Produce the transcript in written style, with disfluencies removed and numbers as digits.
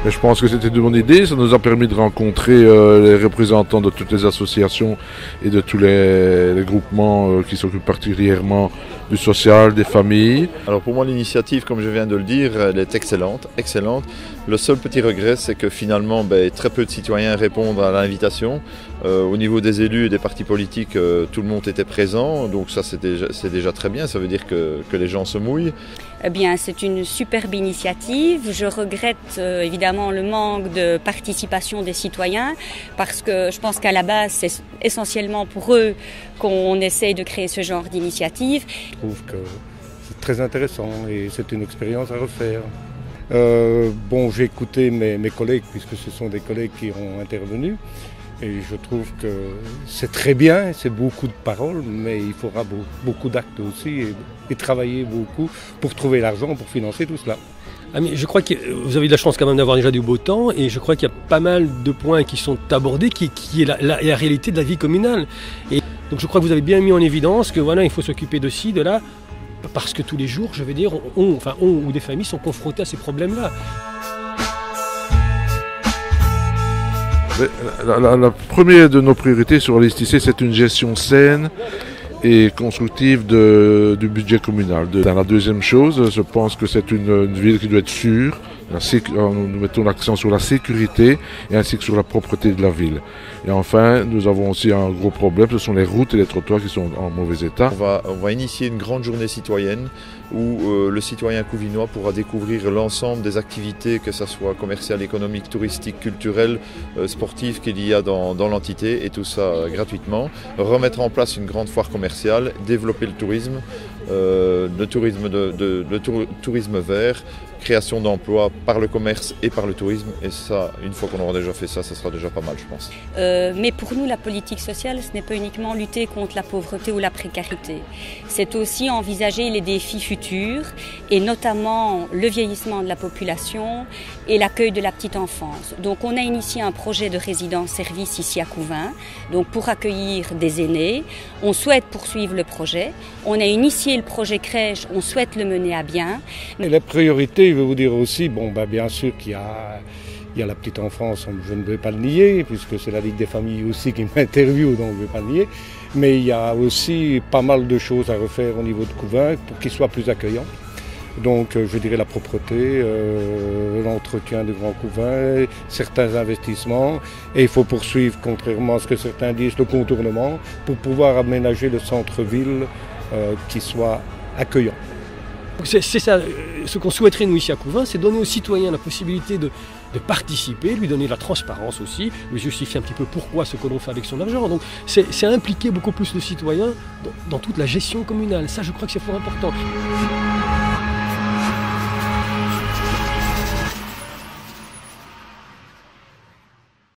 Mais je pense que c'était une bonne idée. Ça nous a permis de rencontrer les représentants de toutes les associations et de tous les groupements qui s'occupent particulièrement du social, des familles. Alors pour moi l'initiative, comme je viens de le dire, elle est excellente, excellente. Le seul petit regret, c'est que finalement très peu de citoyens répondent à l'invitation. Au niveau des élus et des partis politiques, tout le monde était présent, donc ça c'est déjà très bien, ça veut dire que les gens se mouillent. Eh bien, c'est une superbe initiative. Je regrette évidemment le manque de participation des citoyens parce que je pense qu'à la base, c'est essentiellement pour eux qu'on essaye de créer ce genre d'initiative. Je trouve que c'est très intéressant et c'est une expérience à refaire. J'ai écouté mes collègues puisque ce sont des collègues qui ont intervenu. Et je trouve que c'est très bien, c'est beaucoup de paroles, mais il faudra beaucoup d'actes aussi et travailler beaucoup pour trouver l'argent pour financer tout cela. Ah mais je crois que vous avez de la chance quand même d'avoir déjà du beau temps et je crois qu'il y a pas mal de points qui sont abordés qui est la réalité de la vie communale. Et donc je crois que vous avez bien mis en évidence que voilà, il faut s'occuper de ci, de là, parce que tous les jours, je veux dire, on ou des familles sont confrontées à ces problèmes-là. La première de nos priorités sur la liste ici, c'est une gestion saine et constructive du budget communal. La deuxième chose, je pense que c'est une ville qui doit être sûre. Nous mettons l'accent sur la sécurité et ainsi que sur la propreté de la ville. Et enfin, nous avons aussi un gros problème, ce sont les routes et les trottoirs qui sont en mauvais état. On va initier une grande journée citoyenne où le citoyen couvinois pourra découvrir l'ensemble des activités, que ce soit commerciales, économiques, touristiques, culturelles, sportives qu'il y a dans l'entité, et tout ça gratuitement. Remettre en place une grande foire commerciale, développer le tourisme tourisme vert, création d'emplois par le commerce et par le tourisme. Et ça, une fois qu'on aura déjà fait ça, ça sera déjà pas mal, je pense. Mais pour nous, la politique sociale, ce n'est pas uniquement lutter contre la pauvreté ou la précarité. C'est aussi envisager les défis futurs et notamment le vieillissement de la population et l'accueil de la petite enfance. Donc on a initié un projet de résidence-service ici à Couvain, donc pour accueillir des aînés. On souhaite poursuivre le projet. On a initié le projet crèche, on souhaite le mener à bien. Et la priorité, je vais vous dire aussi, bien sûr qu'il y a la petite enfance, je ne vais pas le nier, puisque c'est la Ligue des familles aussi qui m'interviewe, donc je ne vais pas le nier. Mais il y a aussi pas mal de choses à refaire au niveau de Couvain pour qu'il soit plus accueillant. Donc je dirais la propreté, l'entretien du Grand Couvain, certains investissements. Et il faut poursuivre, contrairement à ce que certains disent, le contournement pour pouvoir aménager le centre-ville qui soit accueillant. C'est ça, ce qu'on souhaiterait nous ici à Couvain, c'est donner aux citoyens la possibilité de participer, lui donner de la transparence aussi, lui justifier un petit peu pourquoi ce que l'on fait avec son argent. Donc c'est impliquer beaucoup plus le citoyen dans toute la gestion communale. Ça, je crois que c'est fort important.